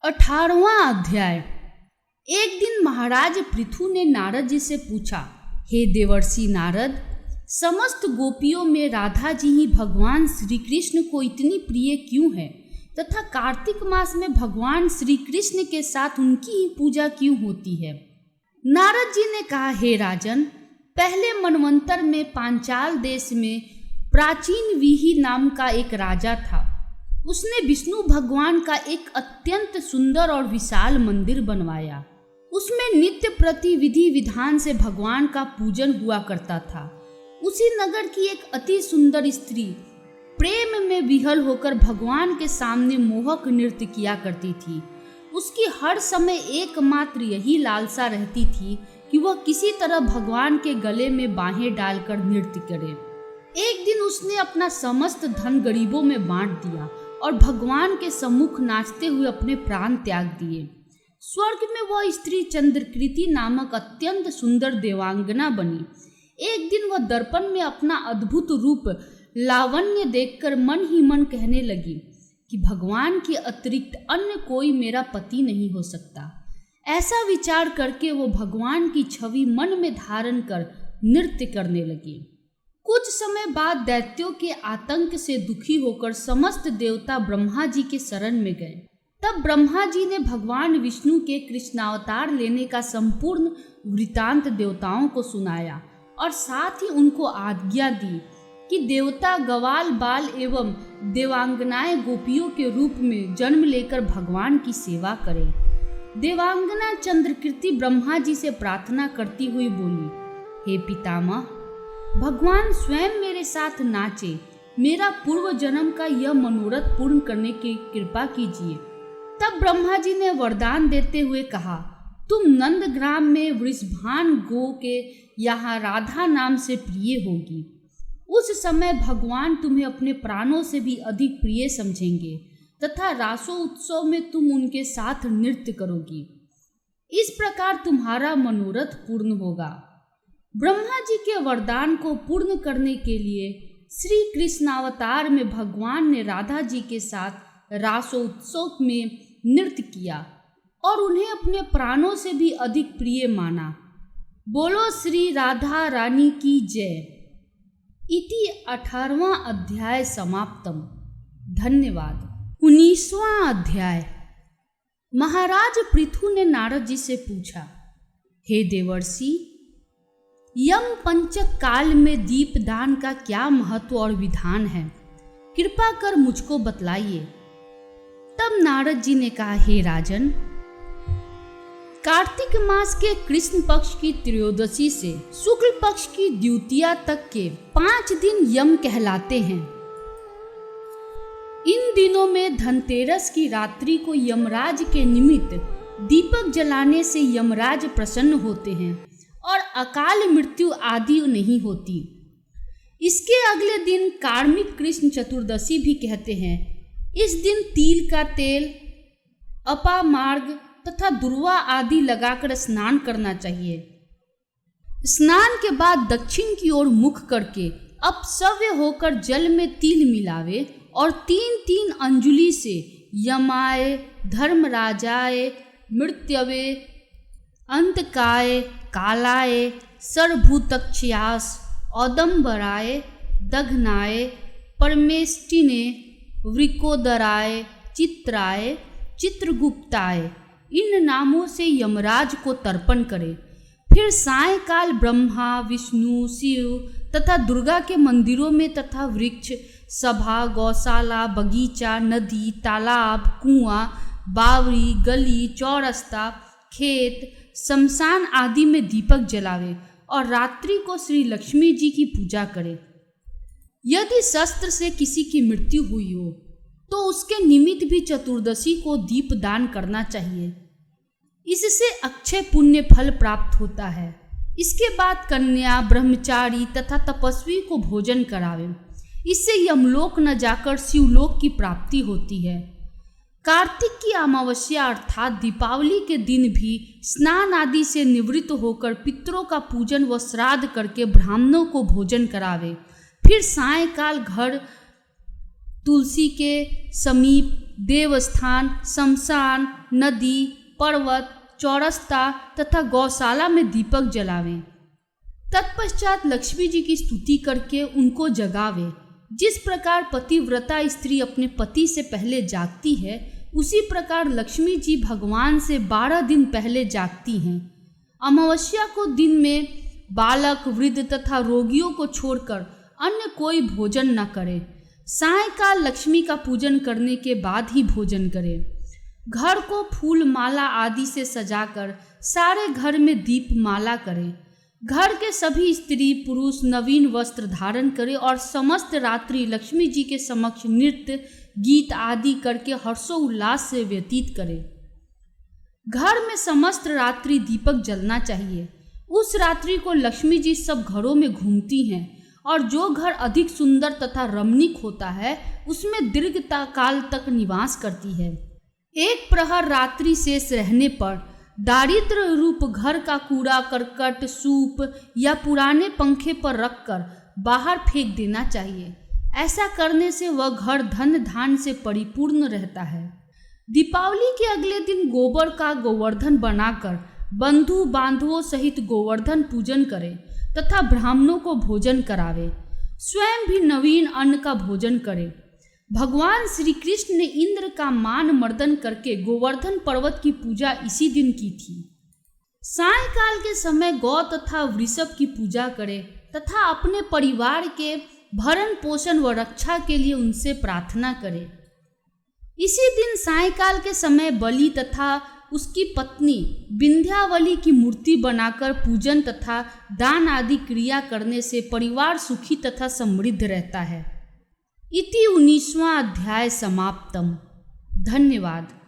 18वां अध्याय। एक दिन महाराज पृथु ने नारद जी से पूछा, हे देवर्षि नारद, समस्त गोपियों में राधा जी ही भगवान श्री कृष्ण को इतनी प्रिय क्यों है तथा कार्तिक मास में भगवान श्री कृष्ण के साथ उनकी ही पूजा क्यों होती है। नारद जी ने कहा, हे राजन, पहले मनवंतर में पांचाल देश में प्राचीन वीही नाम का एक राजा था। उसने विष्णु भगवान का एक अत्यंत सुंदर और विशाल मंदिर बनवाया। उसमें नित्य प्रति विधि विधान से भगवान का पूजन हुआ करता था। उसी नगर की एक अति सुंदर स्त्री प्रेम में विहल होकर भगवान के सामने मोहक नृत्य किया करती थी। उसकी हर समय एकमात्र यही लालसा रहती थी कि वह किसी तरह भगवान के गले में बाहें डालकर नृत्य करे। एक दिन उसने अपना समस्त धन गरीबों में बांट दिया और भगवान के सम्मुख नाचते हुए अपने प्राण त्याग दिए। स्वर्ग में वह स्त्री चंद्रकृति नामक अत्यंत सुंदर देवांगना बनी। एक दिन वह दर्पण में अपना अद्भुत रूप लावण्य देखकर मन ही मन कहने लगी कि भगवान के अतिरिक्त अन्य कोई मेरा पति नहीं हो सकता। ऐसा विचार करके वो भगवान की छवि मन में धारण कर नृत्य करने लगी। कुछ समय बाद दैत्यों के आतंक से दुखी होकर समस्त देवता ब्रह्मा जी के शरण में गए। तब ब्रह्मा जी ने भगवान विष्णु के कृष्णावतार लेने का संपूर्ण वृतांत देवताओं को सुनाया और साथ ही उनको आज्ञा दी कि देवता ग्वाल बाल एवं देवांगनाएं गोपियों के रूप में जन्म लेकर भगवान की सेवा करें। देवांगना चंद्रकृति ब्रह्मा जी से प्रार्थना करती हुई बोली, हे पितामह, भगवान स्वयं मेरे साथ नाचे, मेरा पूर्व जन्म का यह मनोरथ पूर्ण करने की कृपा कीजिए। तब ब्रह्मा जी ने वरदान देते हुए कहा, तुम नंदग्राम में वृषभान गो के यहाँ राधा नाम से प्रिय होगी। उस समय भगवान तुम्हें अपने प्राणों से भी अधिक प्रिय समझेंगे तथा रासो उत्सव में तुम उनके साथ नृत्य करोगी। इस प्रकार तुम्हारा मनोरथ पूर्ण होगा। ब्रह्मा जी के वरदान को पूर्ण करने के लिए श्री कृष्णावतार में भगवान ने राधा जी के साथ रासोत्सव में नृत्य किया और उन्हें अपने प्राणों से भी अधिक प्रिय माना। बोलो श्री राधा रानी की जय। इति 18वां अध्याय समाप्तम। धन्यवाद। 19वां अध्याय। महाराज पृथु ने नारद जी से पूछा, हे देवर्षि, यम पंचक काल में दीपदान का क्या महत्व और विधान है, कृपा कर मुझको बतलाइए। तब नारद जी ने कहा, हे राजन, कार्तिक मास के कृष्ण पक्ष की त्रयोदशी से शुक्ल पक्ष की द्वितीया तक के 5 दिन यम कहलाते हैं। इन दिनों में धनतेरस की रात्रि को यमराज के निमित्त दीपक जलाने से यमराज प्रसन्न होते हैं और अकाल मृत्यु आदि नहीं होती। इसके अगले दिन कार्मिक कृष्ण चतुर्दशी भी कहते हैं। इस दिन तिल का तेल, अपामार्ग तथा दुर्वा आदि लगाकर स्नान करना चाहिए। स्नान के बाद दक्षिण की ओर मुख करके अपसव्य होकर जल में तिल मिलावे और 3-3 अंजुलि से यमाय, धर्मराजाय, मृत्यवे, अंतकाय, कालाय, सर्वभूतक्षयास, औदंबराय, दघनाय, परमेष्टिने, वृकोदराय, चित्राय, चित्रगुप्ताय इन नामों से यमराज को तर्पण करे। फिर सायंकाल ब्रह्मा, विष्णु, शिव तथा दुर्गा के मंदिरों में तथा वृक्ष, सभा, गौशाला, बगीचा, नदी, तालाब, कुआं, बावड़ी, गली, चौरस्ता, खेत, शमशान आदि में दीपक जलावे और रात्रि को श्री लक्ष्मी जी की पूजा करे। यदि शस्त्र से किसी की मृत्यु हुई हो तो उसके निमित्त भी चतुर्दशी को दीप दान करना चाहिए। इससे अक्षय पुण्य फल प्राप्त होता है। इसके बाद कन्या, ब्रह्मचारी तथा तपस्वी को भोजन करावे। इससे यमलोक न जाकर शिवलोक की प्राप्ति होती है। कार्तिक की अमावस्या अर्थात दीपावली के दिन भी स्नान आदि से निवृत्त होकर पितरों का पूजन व श्राद्ध करके ब्राह्मणों को भोजन करावे। फिर सायंकाल घर तुलसी के समीप देवस्थान, शमशान, नदी, पर्वत, चौरस्ता तथा गौशाला में दीपक जलावें। तत्पश्चात लक्ष्मी जी की स्तुति करके उनको जगावे। जिस प्रकार पतिव्रता स्त्री अपने पति से पहले जागती है, उसी प्रकार लक्ष्मी जी भगवान से 12 दिन पहले जागती हैं। अमावस्या को दिन में बालक, वृद्ध तथा रोगियों को छोड़कर अन्य कोई भोजन न करे। सायंकाल लक्ष्मी का पूजन करने के बाद ही भोजन करे। घर को फूल माला आदि से सजाकर सारे घर में दीप माला करें। घर के सभी स्त्री पुरुष नवीन वस्त्र धारण करें और समस्त रात्रि लक्ष्मी जी के समक्ष नृत्य, गीत आदि करके हर्षोल्लास से व्यतीत करें। घर में समस्त रात्रि दीपक जलना चाहिए। उस रात्रि को लक्ष्मी जी सब घरों में घूमती हैं और जो घर अधिक सुंदर तथा रमणीक होता है उसमें दीर्घ काल तक निवास करती है। एक प्रहर रात्रि शेष रहने पर दारिद्र रूप घर का कूड़ा करकट, सूप या पुराने पंखे पर रखकर बाहर फेंक देना चाहिए। ऐसा करने से वह घर धन धान से परिपूर्ण रहता है। दीपावली के अगले दिन गोबर का गोवर्धन बनाकर बंधु बांधवों सहित गोवर्धन पूजन करें तथा ब्राह्मणों को भोजन करावे। स्वयं भी नवीन अन्न का भोजन करे। भगवान श्री कृष्ण ने इंद्र का मान मर्दन करके गोवर्धन पर्वत की पूजा इसी दिन की थी। सायंकाल के समय गौ तथा वृषभ की पूजा करें तथा अपने परिवार के भरण पोषण व रक्षा के लिए उनसे प्रार्थना करें। इसी दिन सायंकाल के समय बलि तथा उसकी पत्नी विंध्यावली की मूर्ति बनाकर पूजन तथा दान आदि क्रिया करने से परिवार सुखी तथा समृद्ध रहता है। इति 19वां अध्याय समाप्तम। धन्यवाद।